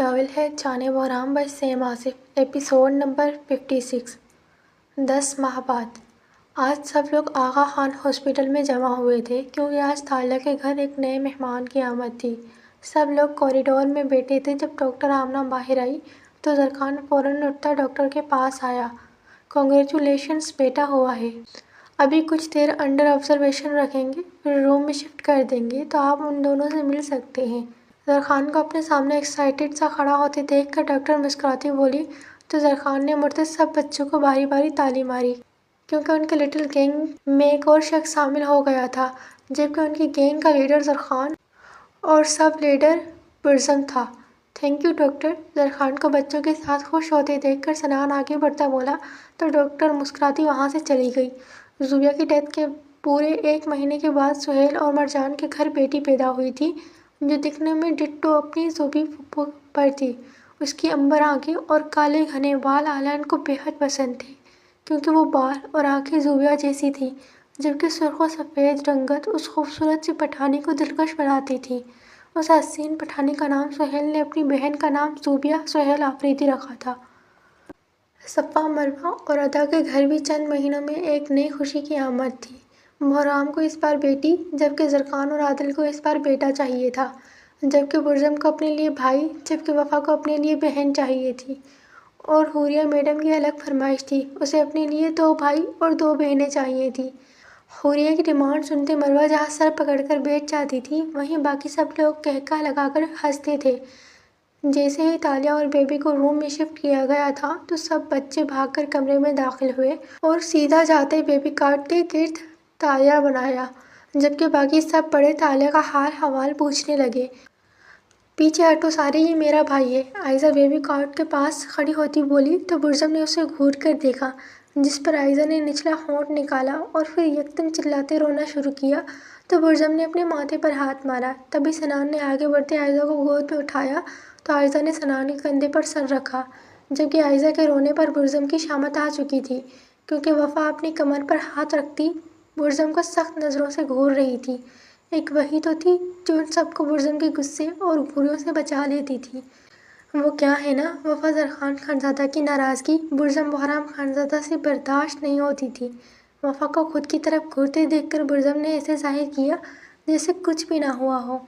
Novel ہے جانب Bahram by same Asif, episode number 56۔ 10 ماہ بعد۔ آج سب لوگ آغا خان ہاسپٹل میں جمع ہوئے تھے کیونکہ آج تالیہ کے گھر ایک نئے مہمان کی آمد تھی۔ سب لوگ کوریڈور میں بیٹھے تھے۔ جب ڈاکٹر آمنہ باہر آئی تو زرخان فوراً اٹھتا ڈاکٹر کے پاس آیا۔ کنگریچولیشنز بیٹا، ہوا ہے۔ ابھی کچھ دیر انڈر آبزرویشن رکھیں گے، پھر روم میں شفٹ کر دیں گے تو آپ ان دونوں سے مل سکتے ہیں۔ زرخان کو اپنے سامنے ایکسائٹڈ سا کھڑا ہوتے دیکھ کر ڈاکٹر مسکراتی بولی تو زرخان نے مڑتے سب بچوں کو باری باری تالی ماری، کیونکہ ان کے لٹل گینگ میں ایک اور شخص شامل ہو گیا تھا، جبکہ ان کی گینگ کا لیڈر زرخان اور سب لیڈر برزم تھا۔ Thank you doctor. زرخان کو بچوں کے ساتھ خوش ہوتے دیکھ کر سنان آگے بڑھتا بولا تو ڈاکٹر مسکراتی وہاں سے چلی گئی۔ زوبیہ کی ڈیتھ کے پورے 1 مہینے کے بعد سہیل اور مرجان کے گھر بیٹی پیدا ہوئی تھی، جو دکھنے میں ڈٹو اپنی زوبی پھپھو پر تھی۔ اس کی امبر آنکھیں اور کالے گھنے بال آلان کو بے حد پسند تھے، کیونکہ وہ بال اور آنکھیں زوبیہ جیسی تھیں، جبکہ سرخ و سفید رنگت اس خوبصورت سی پٹھانی کو دلکش بناتی تھی۔ اس حسین پٹھانی کا نام سہیل نے اپنی بہن کا نام زوبیہ سہیل آفریدی رکھا تھا۔ صفا، مروہ اور ادا کے گھر بھی چند مہینوں میں ایک نئی خوشی کی آمد تھی۔ بحرام کو اس بار بیٹی، جبکہ زرخان اور عادل کو اس بار بیٹا چاہیے تھا، جبکہ برزم کو اپنے لیے بھائی، جبکہ وفا کو اپنے لیے بہن چاہیے تھی۔ اور حوریہ میڈم کی الگ فرمائش تھی، اسے اپنے لیے 2 بھائی اور 2 بہنیں چاہیے تھیں۔ حوریہ کی ڈیمانڈ سنتے مروہ جہاں سر پکڑ کر بیٹھ جاتی تھی، وہیں باقی سب لوگ قہقہ لگا کر ہنستے تھے۔ جیسے ہی تالیہ اور بیبی کو روم میں شفٹ کیا گیا تھا تو سب بچے بھاگ کر کمرے میں داخل ہوئے اور سیدھا جاتے بیبی کارٹ کے گرد دائرہ بنایا، جبکہ باقی سب بڑے تالیہ کا حال حوال پوچھنے لگے۔ پیچھے ہٹو سارے، یہ میرا بھائی ہے۔ عائزہ بیبی کارٹ کے پاس کھڑی ہوتی بولی تو برزم نے اسے گھور کر دیکھا، جس پر عائزہ نے نچلا ہونٹ نکالا اور پھر یکدم چلاتے رونا شروع کیا تو برزم نے اپنے ماتھے پر ہاتھ مارا۔ تبھی سنان نے آگے بڑھتے عائزہ کو گود میں اٹھایا تو عائزہ نے سنان کے کندھے پر سر رکھا، جبکہ عائزہ کے رونے پر برزم کی شامت آ چکی تھی، کیونکہ وفا اپنی کمر پر ہاتھ رکھتی برزم کو سخت نظروں سے گھور رہی تھی۔ ایک وہی تو تھی جو ان سب کو برزم کے غصے اور گھوریوں سے بچا لیتی تھی۔ وہ کیا ہے نا، وفا زرخان خانزادہ کی ناراضگی برزم بحرام خانزادہ سے برداشت نہیں ہوتی تھی۔ وفا کو خود کی طرف گھورتے دیکھ کر برزم نے ایسے ظاہر کیا جیسے کچھ بھی نہ ہوا ہو۔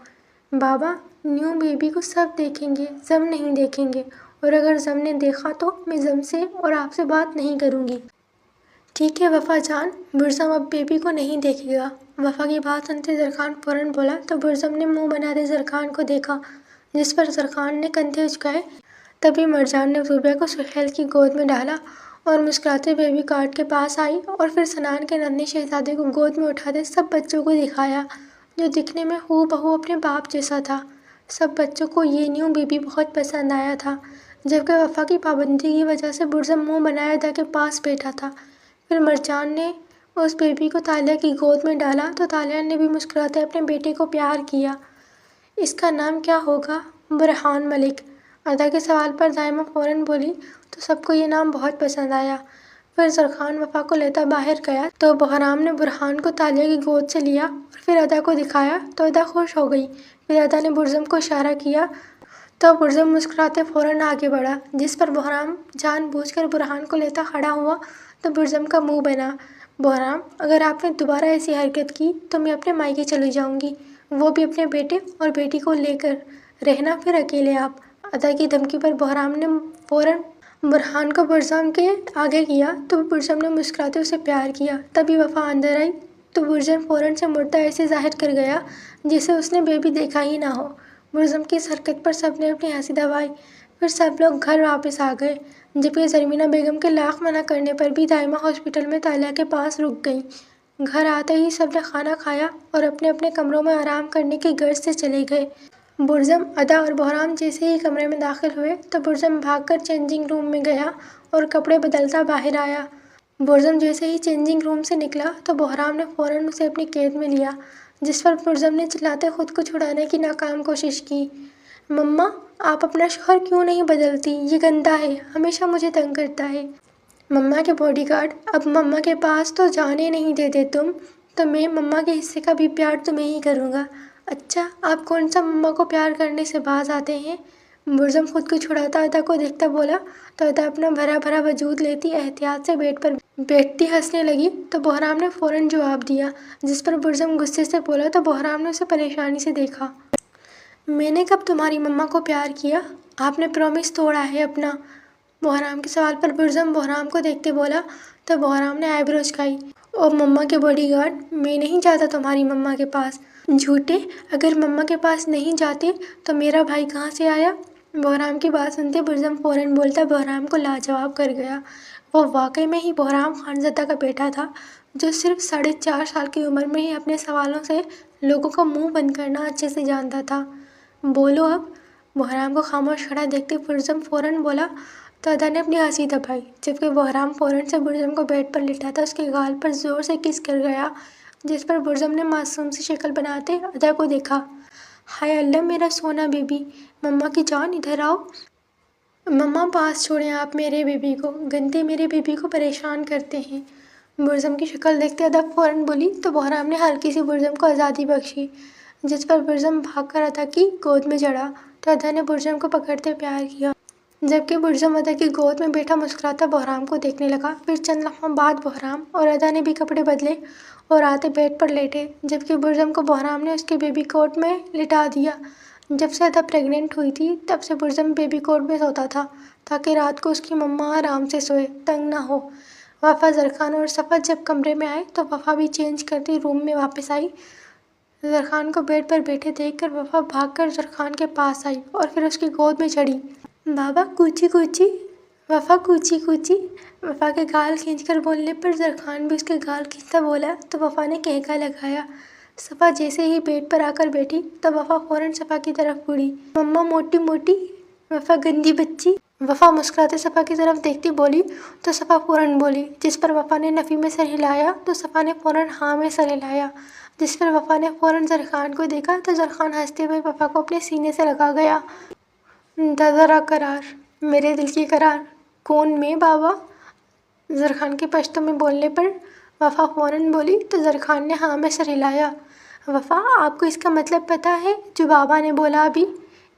بابا، نیو بیبی کو سب دیکھیں گے، زم نہیں دیکھیں گے، اور اگر زم نے دیکھا تو میں زم سے اور آپ سے بات نہیں کروں گی۔ ٹھیک ہے وفا جان، برزم اب بیبی کو نہیں دیکھے گا۔ وفا کی بات سنتے زرخان فوراً بولا تو برزم نے منہ بناتے زرخان کو دیکھا، جس پر زرخان نے کندھے اچکائے۔ تبھی مرجان نے زوبیہ کو سہیل کی گود میں ڈالا اور مسکراتے بیبی کارٹ کے پاس آئی اور پھر سنان کے ننھے شہزادے کو گود میں اٹھاتے سب بچوں کو دکھایا، جو دکھنے میں ہو بہو اپنے باپ جیسا تھا۔ سب بچوں کو یہ نیو بیبی بہت پسند آیا تھا، جبکہ وفا کی پابندی کی وجہ سے برزم منہ بنائے ادا کے پاس بیٹھا تھا۔ پھر مرجان نے اس بیبی کو تالیہ کی گود میں ڈالا تو تالیہ نے بھی مسکراتے اپنے بیٹے کو پیار کیا۔ اس کا نام کیا ہوگا؟ برہان ملک۔ ادا کے سوال پر دائمہ فوراً بولی تو سب کو یہ نام بہت پسند آیا۔ پھر زرخان وفا کو لیتا باہر گیا تو بحرام نے برہان کو تالیہ کی گود سے لیا اور پھر ادا کو دکھایا تو ادا خوش ہو گئی۔ پھر ادا نے برزم کو اشارہ کیا تو برزم مسکراتے فوراً آگے بڑھا، جس پر بحرام جان بوجھ کر برہان کو لیتا کھڑا ہوا تو برزم کا منہ بنا، بحرام اگر آپ نے دوبارہ ایسی حرکت کی تو میں اپنے مائکے چلی جاؤں گی، وہ بھی اپنے بیٹے اور بیٹی کو لے کر، رہنا پھر اکیلے آپ۔ ادا کی دھمکی پر بحرام نے فوراً برہان کو برزم کے آگے کیا تو برزم نے مسکراتے اسے پیار کیا۔ تبھی وفا اندر آئی تو برزم فوراً سے مڑتا ایسے ظاہر کر گیا جیسے اس نے بیبی دیکھا ہی نہ ہو۔ برزم کی اس حرکت پر سب نے اپنی ہنسی دبائی۔ پھر سب لوگ گھر واپس آ گئے، جبکہ زرمینہ بیگم کے لاکھ منع کرنے پر بھی دائمہ ہاسپٹل میں تالیہ کے پاس رک گئیں۔ گھر آتے ہی سب نے کھانا کھایا اور اپنے اپنے کمروں میں آرام کرنے کی غرض سے چلے گئے۔ برزم، ادا اور بحرام جیسے ہی کمرے میں داخل ہوئے تو برزم بھاگ کر چینجنگ روم میں گیا اور کپڑے بدلتا باہر آیا۔ برزم جیسے ہی چینجنگ روم سے نکلا تو بحرام نے فوراً اسے اپنی قید میں لیا، جس پر برزم نے چلاتے خود کو چھڑانے کی ناکام کوشش کی۔ مما، آپ اپنا شوہر کیوں نہیں بدلتی؟ یہ گندا ہے، ہمیشہ مجھے تنگ کرتا ہے۔ مما کے باڈی گارڈ، اب مما کے پاس تو جانے نہیں دیتے تم، تو میں مما کے حصے کا بھی پیار تمہیں ہی کروں گا۔ اچھا، آپ کون سا مما کو پیار کرنے سے باز آتے ہیں؟ برزم خود کو چھڑاتا ادا کو دیکھتا بولا تو ادا اپنا بھرا بھرا وجود لیتی احتیاط سے بیڈ پر بیٹھتی ہنسنے لگی تو بہرام نے فوراً جواب دیا، جس پر برزم غصے سے بولا تو بہرام نے اسے پریشانی سے دیکھا۔ میں نے کب تمہاری مما کو پیار کیا؟ آپ نے پرومس توڑا ہے اپنا۔ بہرام کے سوال پر برزم بہرام کو دیکھتے بولا تو بہرام نے آئی برو اچکائی۔ او مما کے باڈی گارڈ، میں نہیں جاتا تمہاری مما کے پاس۔ جھوٹے، اگر مما کے پاس نہیں جاتے تو میرا بھائی کہاں سے آیا؟ بہرام کی بات سنتے برزم فوراً بولتا بہرام کو لاجواب کر گیا۔ وہ واقعی میں ہی بہرام خانزادہ کا بیٹا تھا، جو صرف 4.5 سال کی عمر میں ہی اپنے سوالوں سے لوگوں کا منہ بند کرنا اچھے سے جانتا تھا۔ بولو اب۔ بہرام کو خاموش کھڑا دیکھتے برزم فوراً بولا تو ادا نے اپنی ہنسی دبائی، جبکہ بہرام فوراً سے برزم کو بیڈ پر لٹاتا اس کے گال پر زور سے کس کر گیا، جس پر برزم نے معصوم سی شکل بناتے ادا کو دیکھا۔ ہائے اللہ میرا سونا بیبی، مما کی جان ادھر آؤ۔ مما پاس چھوڑیں آپ میرے بیبی کو، گندے میرے بیبی کو پریشان کرتے ہیں۔ برزم کی شکل دیکھتے ادا فوراً بولی تو بہرام نے ہلکی سی برزم کو آزادی بخشی، جس پر برزم بھاگ کر ادا کی گود میں چڑھا تو ادا نے برزم کو پکڑتے پیار کیا، جبکہ برزم ادا کی گود میں بیٹھا مسکراتا بہرام کو دیکھنے لگا۔ پھر چند لمحوں بعد بہرام اور ادا نے بھی کپڑے بدلے اور آتے بیڈ پر لیٹے، جبکہ برزم کو بہرام نے اس کے بیبی کوٹ میں لٹا دیا۔ جب سے ادا پریگننٹ ہوئی تھی تب سے برزم بیبی کوٹ میں سوتا تھا تاکہ رات کو اس کی مما آرام سے سوئے، تنگ نہ ہو۔ وفا، زرخان اور صفت جب کمرے میں آئے تو وفا بھی چینج کرتی روم میں واپس آئی۔ زرخان کو بیڈ پر بیٹھے دیکھ کر وفا بھاگ کر زرخان کے پاس آئی اور پھر اس کی گود میں چڑھی۔ بابا کوچی کوچی، وفا کوچی کوچی۔ وفا کے گال کھینچ کر بولنے پر زرخان بھی اس کے گال کھینچتا بولا تو وفا نے کہکا لگایا۔ صفا جیسے ہی بیڈ پر آ کر بیٹھی تو وفا فوراً صفا کی طرف مڑی۔ مما موٹی موٹی، وفا گندی بچی۔ وفا مسکراتے صفا کی طرف دیکھتی بولی تو صفا فوراً بولی، جس پر وفا نے نفی میں سر ہلایا تو صفا نے فوراً ہاں میں سر ہلایا، جس پر وفا نے فوراً زرخان کو دیکھا تو زرخان ہنستے ہوئے وفا کو اپنے سینے سے لگا گیا۔ ذرا قرار، میرے دل کی قرار، کون میں بابا؟ زرخان کے پشتو میں بولنے پر وفا فوراً بولی تو زرخان نے ہاں میں سر ہلایا۔ وفا، آپ کو اس کا مطلب پتہ ہے جو بابا نے بولا ابھی؟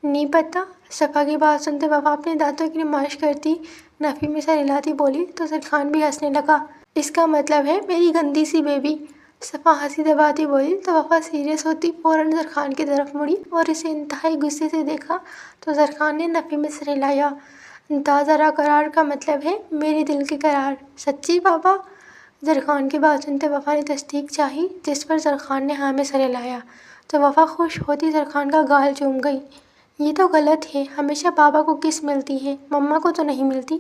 نہیں پتہ۔ صفا کی بات سنتے وفا اپنے دانتوں کی نمائش کرتی نفی میں سر ہلاتی بولی تو زرخان بھی ہنسنے لگا۔ اس کا مطلب ہے میری گندی سی بیبی۔ صفا ہنسی دباتی بولی تو وفا سیریس ہوتی فوراً زرخان کی طرف مڑی اور اسے انتہائی غصے سے دیکھا تو زرخان نے نفی میں سر ہلایا۔ ذرا قرار کا مطلب ہے میرے دل کی قرار، سچی بابا؟ زرخان کی بات سنتے وفا نے تصدیق چاہی، جس پر زرخان نے ہاں میں سر ہلایا تو وفا خوش ہوتی زرخان کا گال چوم گئی۔ یہ تو غلط ہے، ہمیشہ بابا کو کس ملتی ہے، مما کو تو نہیں ملتی۔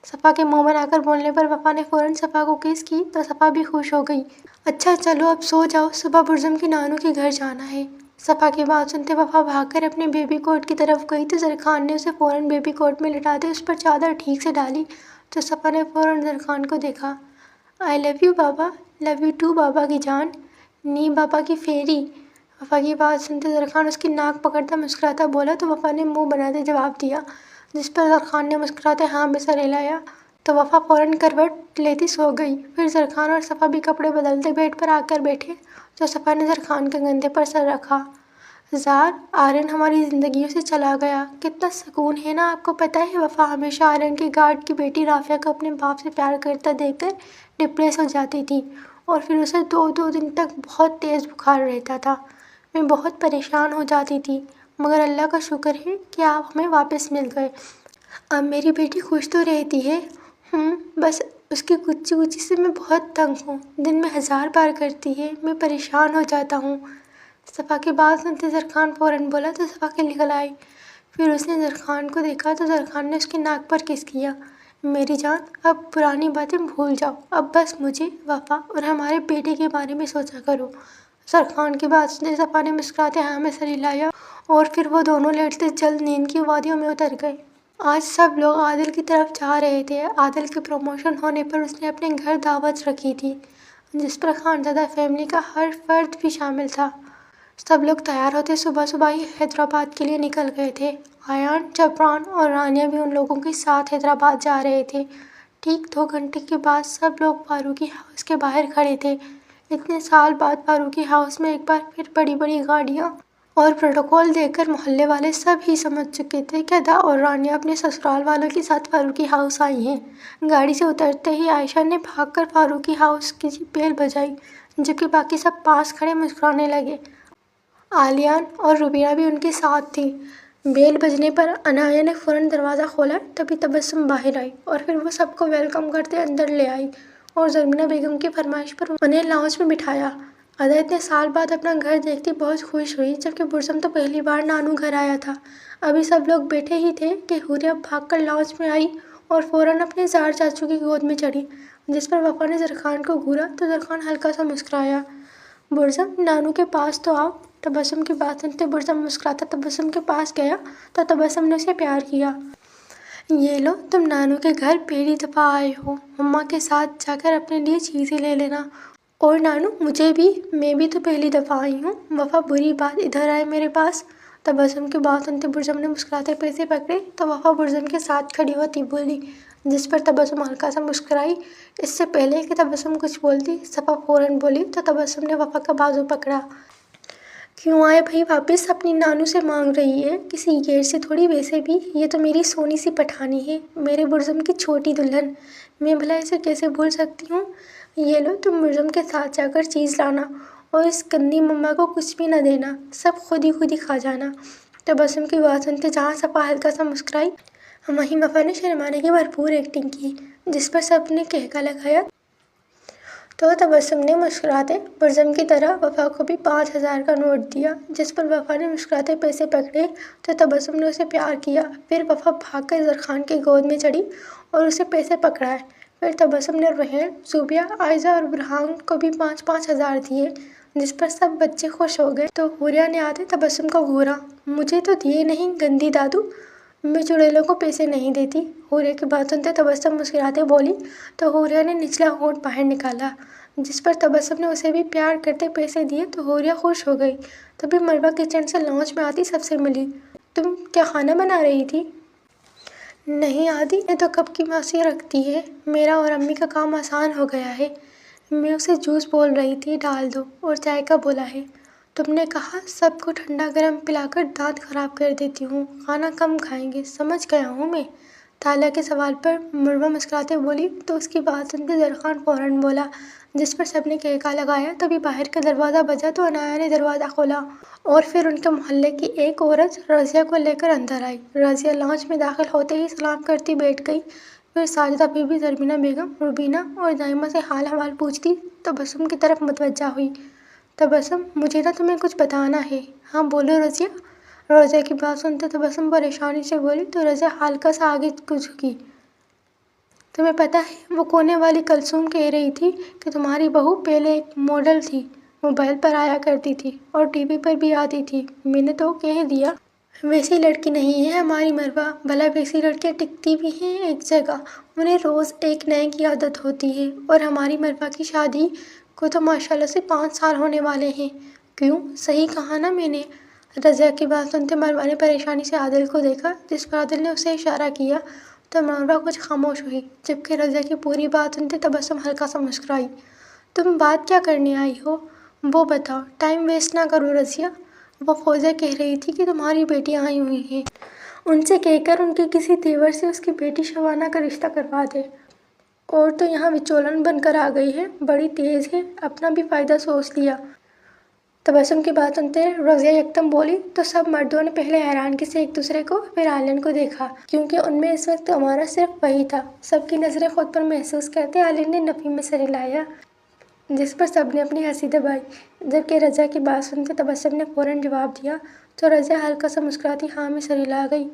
صفا کے منہ بنا کر بولنے پر وفا نے فوراً صفا کو کس کی تو صفا بھی خوش ہو گئی۔ اچھا چلو اب سو جاؤ، صبح برزم کی نانو کے گھر جانا ہے۔ صفا کی بات سنتے وفا بھاگ کر اپنے بیبی کوٹ کی طرف گئی تو زرخان نے اسے فوراً بیبی کوٹ میں لٹاتے اس پر چادر ٹھیک سے ڈالی تو صفا نے فوراً زرخان کو دیکھا۔ آئی لو یو بابا، لو یو ٹو بابا کی جان، نی بابا کی فیری۔ وفا کی بات سنتے زرخان اس کی ناک پکڑتا مسکراتا بولا تو وفا نے منہ بناتے جواب دیا، جس پر زرخان نے مسکراتے ہاں میں سر ہلایا تو وفا فوراً کروٹ لیتی سو گئی۔ پھر زرخان اور صفا بھی کپڑے بدلتے بیڈ پر آ کر بیٹھے تو صفا نے زرخان کے کندھے پر سر رکھا۔ زار، آرین ہماری زندگیوں سے چلا گیا، کتنا سکون ہے نا؟ آپ کو پتہ ہے وفا ہمیشہ آرین کے گارڈ کی بیٹی رافعہ کو اپنے باپ سے پیار کرتا دیکھ کر ڈپریس ہو جاتی تھی اور پھر اسے 2 دن تک بہت تیز بخار رہتا تھا۔ میں بہت پریشان ہو جاتی تھی، مگر اللہ کا شکر ہے کہ آپ ہمیں واپس مل گئے۔ اب میری بیٹی خوش تو رہتی ہے، بس اس کی کچی کچی سے میں بہت تنگ ہوں، دن میں 1000 بار کرتی ہے، میں پریشان ہو جاتا ہوں۔ صفا کی بات سنتے زرخان فوراً بولا تو صفا کی نکل آئی۔ پھر اس نے زرخان کو دیکھا تو زرخان نے اس کی ناک پر کس کیا۔ میری جان، اب پرانی باتیں بھول جاؤ، اب بس مجھے، وفا اور ہمارے بیٹے کے بارے میں سوچا کرو۔ زرخان کی بات سنتے صفا نے مسکراتے ہاں میں سر ہلایا اور پھر وہ دونوں لیٹتے جلد نیند کی وادیوں میں اتر گئے۔ آج سب لوگ عادل کی طرف جا رہے تھے۔ عادل کے پروموشن ہونے پر اس نے اپنے گھر دعوت رکھی تھی، جس پر خانزادہ فیملی کا ہر فرد بھی شامل تھا۔ سب لوگ تیار ہوتے صبح صبح ہی حیدرآباد کے لیے نکل گئے تھے۔ ایان، جبران اور رانیہ بھی ان لوگوں کے ساتھ حیدرآباد جا رہے تھے۔ ٹھیک 2 گھنٹے کے بعد سب لوگ فاروقی ہاؤس کے باہر کھڑے تھے۔ اتنے سال بعد فاروقی ہاؤس میں ایک بار پھر بڑی بڑی گاڑیاں اور پروٹوکول دیکھ کر محلے والے سب ہی سمجھ چکے تھے کہ ادا اور رانیہ اپنے سسرال والوں کے ساتھ فاروقی ہاؤس آئی ہیں۔ گاڑی سے اترتے ہی عائشہ نے بھاگ کر فاروقی ہاؤس کی بیل بجائی، جبکہ باقی سب پاس کھڑے مسکرانے لگے۔ عالیان اور روبینہ بھی ان کے ساتھ تھیں۔ بیل بجنے پر عنایہ نے فوراً دروازہ کھولا، تبھی تبسم باہر آئی اور پھر وہ سب کو ویلکم کرتے اندر لے آئی اور زرمینہ بیگم کی فرمائش پر انہیں لاؤنج میں بٹھایا۔ ادا اتنے سال بعد اپنا گھر دیکھتی بہت خوش ہوئی، جبکہ برزم تو پہلی بار نانو گھر آیا تھا۔ ابھی سب لوگ بیٹھے ہی تھے کہ حوریہ بھاگ کر لاؤنج میں آئی اور فوراً اپنے زار چاچو کی گود میں چڑھی، جس پر وفا نے زرخان کو گھورا تو زرخان ہلکا سا مسکرایا۔ برزم، نانو کے پاس تو آؤ۔ تبسم کی بات سنتے برزم مسکراتا تبسم کے پاس گیا تو تبسم نے اسے پیار کیا۔ یہ لو، تم نانو کے گھر پہلی دفعہ آئے ہو، مما کے ساتھ جا کر اپنے لیے چیزیں لے لینا۔ اور نانو، مجھے بھی، میں بھی تو پہلی دفعہ آئی ہوں۔ وفا بری بات ادھر آئے میرے پاس۔ تبسم کی بات سنتے برزم نے مسکراتے پیسے پکڑے تو وفا برزم کے ساتھ کھڑی ہوتی بولی، جس پر تبسم ہلکا سا مسکرائی۔ اس سے پہلے کہ تبسم کچھ بولتی، صفا فوراً بولی تو تبسم نے وفا کا بازو پکڑا۔ کیوں آئے بھائی واپس؟ اپنی نانو سے مانگ رہی ہے، کسی غیر سے تھوڑی، ویسے بھی یہ تو میری سونی سی پٹھانی ہے، میرے برزم کی چھوٹی دلہن، میں بھلا اسے کیسے بھول سکتی ہوں؟ یہ لو، تم برزم کے ساتھ جا کر چیز لانا اور اس گندی مما کو کچھ بھی نہ دینا، سب خود ہی کھا جانا۔ تبسم کی بات سنتے جہاں صفا ہلکا سا مسکرائی، وہیں وفا نے شرمانے کی بھرپور ایکٹنگ کی، جس پر سب نے کہکا لگایا تو تبسم نے مسکراتے برزم کی طرح وفا کو بھی 5,000 کا نوٹ دیا، جس پر وفا نے مسکراتے پیسے پکڑے تو تبسم نے اسے پیار کیا۔ پھر وفا بھاگ کر زرخان کی گود میں چڑھی اور اسے پیسے پکڑائے۔ پھر تبسم نے روحین، زوبیہ، عائزہ اور برہان کو بھی 5,000 دیے، جس پر سب بچے خوش ہو گئے تو حوریہ نے آتے تبسم کو گھورا، مجھے تو دیے نہیں گندی دادو، میں چڑیلوں کو پیسے نہیں دیتی۔ حوریہ کی بات سنتے تبسم مسکراتے بولی تو حوریہ نے نچلا ہونٹ باہر نکالا، جس پر تبسم نے اسے بھی پیار کرتے پیسے دیے تو حوریہ خوش ہو گئی۔ تبھی مروہ کچن سے لاؤنج میں آتی سب سے ملی، تم کیا کھانا بنا رہی تھی؟ نہیں آدی، یہ تو کب کی باسی رکھتی ہے، میرا اور امی کا کام آسان ہو گیا ہے۔ میں اسے جوس بول رہی تھی، ڈال دو، اور چائے کا بولا ہے۔ تم نے کہا سب کو ٹھنڈا گرم پلا کر دانت خراب کر دیتی ہوں، کھانا کم کھائیں گے، سمجھ گیا ہوں میں۔ تالیہ کے سوال پر مروہ مسکراتے بولی تو اس کی بات سنتے زرخان فوراً بولا، جس پر سب نے کہکا لگایا۔ تبھی باہر کا دروازہ بجا تو عنایہ نے دروازہ کھولا اور پھر ان کے محلے کی ایک عورت رضیہ کو لے کر اندر آئی۔ رضیہ لاؤنج میں داخل ہوتے ہی سلام کرتی بیٹھ گئی، پھر ساجدہ بی بی، زرمینہ بیگم، روبینہ اور نائمہ سے حال احوال پوچھتی تبسم کی طرف متوجہ ہوئی۔ تبسم، مجھے نا تمہیں کچھ بتانا ہے۔ ہاں بولو رضیہ۔ رضیہ کی بات سنتے تبسم پریشانی سے بولی تو رضیہ ہلکا سا آگے جھکی، تمہیں پتہ ہے وہ کونے والی کلثوم کہہ رہی تھی کہ تمہاری بہو پہلے ایک ماڈل تھی، موبائل پر آیا کرتی تھی اور ٹی وی پر بھی آتی تھی، میں نے تو کہہ دیا ویسی لڑکی نہیں ہے ہماری مروہ، بھلا ویسی لڑکیاں ٹکتی بھی ہیں ایک جگہ، انہیں روز ایک نئے کی عادت ہوتی ہے، اور ہماری مروہ کی شادی کو تو ماشاءاللہ سے 5 سال ہونے والے ہیں، کیوں صحیح کہا نا میں نے؟ رضیہ کی بات سنتے مروہ نے پریشانی سے عادل کو دیکھا، جس پر عادل نے اسے اشارہ کیا تو مروہ کچھ خاموش ہوئی، جبکہ رضیہ کی پوری بات سنتے تبسم ہلکا سا مسکرائی۔ تم بات کیا کرنے آئی ہو وہ بتاؤ، ٹائم ویسٹ نہ کرو رضیہ۔ وہ فوزیہ کہہ رہی تھی کہ تمہاری بیٹیاں آئی ہوئی ہیں، ان سے کہہ کر ان کے کسی دیور سے اس کی بیٹی شبانہ کا رشتہ کروا دے، اور تو یہاں وچولن بن کر آ گئی ہے، بڑی تیز ہے، اپنا بھی فائدہ سوچ لیا۔ تبسم کی بات سنتے رضیہ یکدم بولی تو سب مردوں نے پہلے حیرانگی سے ایک دوسرے کو پھر عالین کو دیکھا، کیونکہ ان میں اس وقت ہمارا صرف وہی تھا۔ سب کی نظریں خود پر محسوس کرتے عالین نے نفی میں سر ہلایا، جس پر سب نے اپنی ہنسی دبائی، جبکہ رضیہ کی بات سنتے تبسم نے فوراً جواب دیا تو رضیہ ہلکا سا مسکراتی ہاں میں سر ہلا گئی۔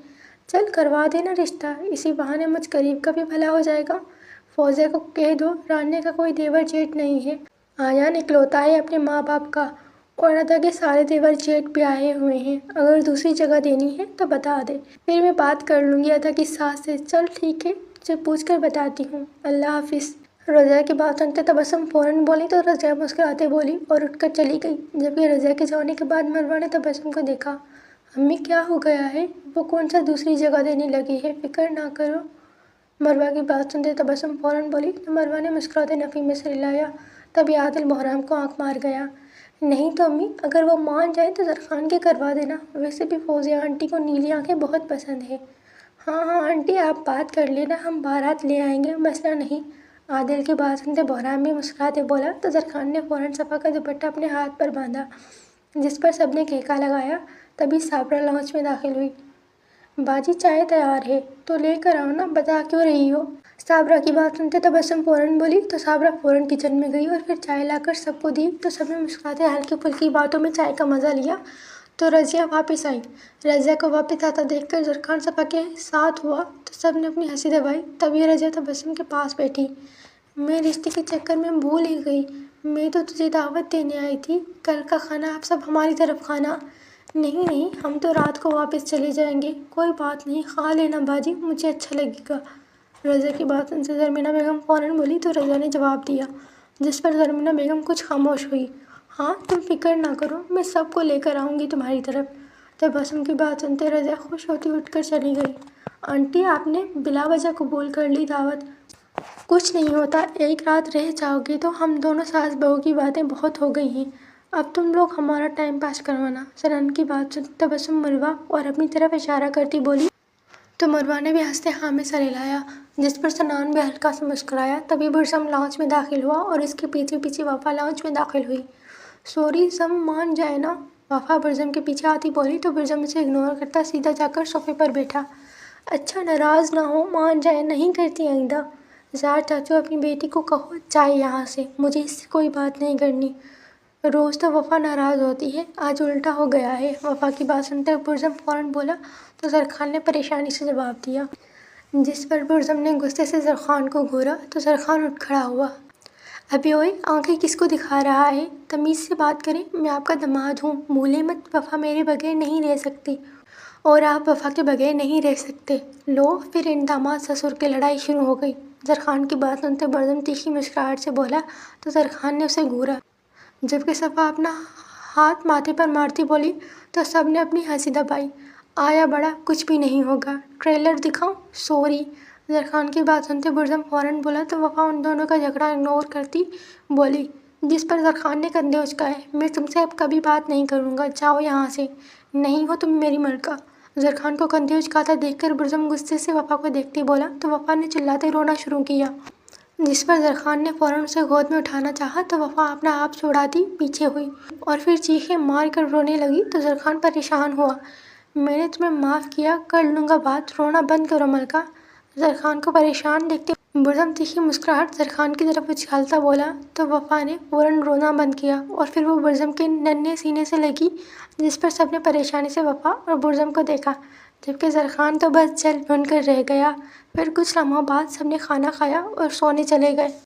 چل کروا دینا رشتہ، اسی بہانے مجھ غریب کا بھی بھلا ہو جائے گا۔ فوزیہ کو کہہ دو رانیہ کا کوئی دیور جیٹھ نہیں ہے، آیان اکلوتا ہے اپنے ماں باپ کا، اور ادا کے سارے دیور جیٹھ بھی آئے ہوئے ہیں، اگر دوسری جگہ دینی ہے تو بتا دے، پھر میں بات کر لوں گی ادا کی ساس سے۔ چل ٹھیک ہے، اسے پوچھ کر بتاتی ہوں، اللہ حافظ۔ رضیہ کی بات سنتے تبسم فوراً بولی تو رضیہ مسکراتے بولی اور اٹھ کر چلی گئی، جبکہ رضیہ کے جانے کے بعد مروہ نے تبسم کو دیکھا، امی کیا ہو گیا ہے، وہ کون سا دوسری جگہ دینے لگی ہے، فکر نہ کرو۔ مروہ کی بات سنتے تبسم فوراً بولی تو مروہ نے مسکراتے نفی میں سر ہلایا، تبھی عادل بحرام کو آنکھ مار گیا، نہیں تو امی، اگر وہ مان جائے تو زرخان کے کروا دینا، ویسے بھی فوزیہ آنٹی کو نیلی آنکھیں بہت پسند ہے۔ ہاں ہاں آنٹی، آپ بات کر لینا، ہم بارات لے آئیں گے، مسئلہ نہیں۔ عادل کی بات سنتے بحرام بھی مسکراتے بولا تو زرخان نے فوراً صفا کا دوپٹہ اپنے ہاتھ پر باندھا، جس پر سب نے کہکا لگایا۔ تبھی صابرہ لاؤنج میں داخل ہوئی۔ باجی چائے تیار ہے تو لے کر آؤ نا، بتا کیوں رہی ہو؟ صابرہ کی بات سنتے تبسم فوراً بولی تو صابرہ فوراً کچن میں گئی اور پھر چائے لا کر سب کو دی تو سب نے مسکراتے ہلکی پھلکی باتوں میں چائے کا مزہ لیا۔ تو رضیہ واپس آئی۔ رضیہ کو واپس آتا دیکھ کر زرخان صفا کے ساتھ ہوا تو سب نے اپنی ہنسی دبائی۔ تبھی رضیہ تبسم کے پاس بیٹھی۔ میں رشتے کے چکر میں بھول ہی گئی، میں تو تجھے دعوت دینے آئی تھی، کل کا کھانا آپ سب ہماری طرف کھانا۔ نہیں نہیں، ہم تو رات کو واپس چلے جائیں گے، کوئی بات نہیں، کھا لینا باجی، مجھے اچھا لگے گا۔ رضیہ کی بات سن سے زرمینہ بیگم فوراً بولی تو رضیہ نے جواب دیا، جس پر زرمینہ بیگم کچھ خاموش ہوئی۔ ہاں تم فکر نہ کرو، میں سب کو لے کر آؤں گی تمہاری طرف۔ تبسم کی بات سنتے رضیہ خوش ہوتی اٹھ کر چلی گئی۔ آنٹی، آپ نے بلا وجہ قبول کر لی دعوت۔ کچھ نہیں ہوتا، ایک رات رہ جاؤ گے تو ہم دونوں ساس بہو کی باتیں بہت ہو گئی ہیں، اب تم لوگ ہمارا ٹائم پاس کروانا۔ سنن کی بات سن تبسم مروہ اور اپنی طرف اشارہ کرتی بولی تو مروہ نے بھی ہنستے ہاں میں سر ہلایا، جس پر سنان بھی ہلکا سا مسکرایا۔ تبھی برزم لاؤنج میں داخل ہوا اور اس کے پیچھے پیچھے وفا لاؤنج میں داخل ہوئی۔ سوری زم، مان جائے نا، وفا برزم کے پیچھے آتی بولی تو برزم اسے اگنور کرتا سیدھا جا کر صوفے پر بیٹھا۔ اچھا ناراض نہ ہو، مان جائے، نہیں کرتی آئندہ۔ زار چاچو، اپنی بیٹی کو کہو جائے یہاں سے، مجھے اس سے کوئی بات نہیں کرنی۔ روز تو وفا ناراض ہوتی ہے، آج الٹا ہو گیا ہے۔ وفا کی بات سنتے برزم فوراً بولا تو زرخان نے پریشانی سے جواب دیا، جس پر برزم نے غصے سے زرخان کو گھورا تو زرخان اٹھ کھڑا ہوا۔ ابے اوئے، آنکھیں کس کو دکھا رہا ہے؟ تمیز سے بات کریں، میں آپ کا داماد ہوں، بھولے مت، وفا میرے بغیر نہیں رہ سکتی اور آپ وفا کے بغیر نہیں رہ سکتے۔ لو، پھر ان داماد سسر کی لڑائی شروع ہو گئی۔ زرخان کی بات سنتے برزم تیکھی مسکراہٹ سے بولا تو زرخان نے اسے گھورا، جبکہ صفا اپنا ہاتھ ماتھے پر مارتی بولی تو سب نے اپنی ہنسی دبائی۔ آیا بڑا، کچھ بھی نہیں ہوگا، ٹریلر دکھاؤں؟ سوری۔ زرخان کی بات سنتے برزم فوراً بولا تو وفا ان دونوں کا جھگڑا اگنور کرتی بولی، جس پر زرخان نے کندھے اچکائے۔ میں تم سے اب کبھی بات نہیں کروں گا، جاؤ یہاں سے، نہیں ہو تم میری ملکہ۔ زرخان کو کندھے اچکاتا دیکھ کر برزم غصے سے وفا کو دیکھتے بولا تو وفا نے چلاتے رونا شروع کیا، جس پر زرخان نے فوراً اسے گود میں اٹھانا چاہا تو وفا اپنا آپ چھڑاتی پیچھے ہوئی اور پھر چیخیں مار کر رونے لگی تو زرخان پریشان ہوا۔ میں نے تمہیں معاف کیا، کر لوں گا بات، رونا بند کرو ملکہ۔ زرخان کو پریشان دیکھتے برزم تیکھی مسکراہٹ زرخان کی طرف اچھالتا بولا تو وفا نے فوراً رونا بند کیا اور پھر وہ برزم کے ننھے سینے سے لگی، جس پر سب نے پریشانی سے وفا اور برزم کو دیکھا، جبکہ زرخان تو بس جل بھن کر رہ گیا۔ پھر کچھ لمحوں بعد سب نے کھانا کھایا اور سونے چلے گئے۔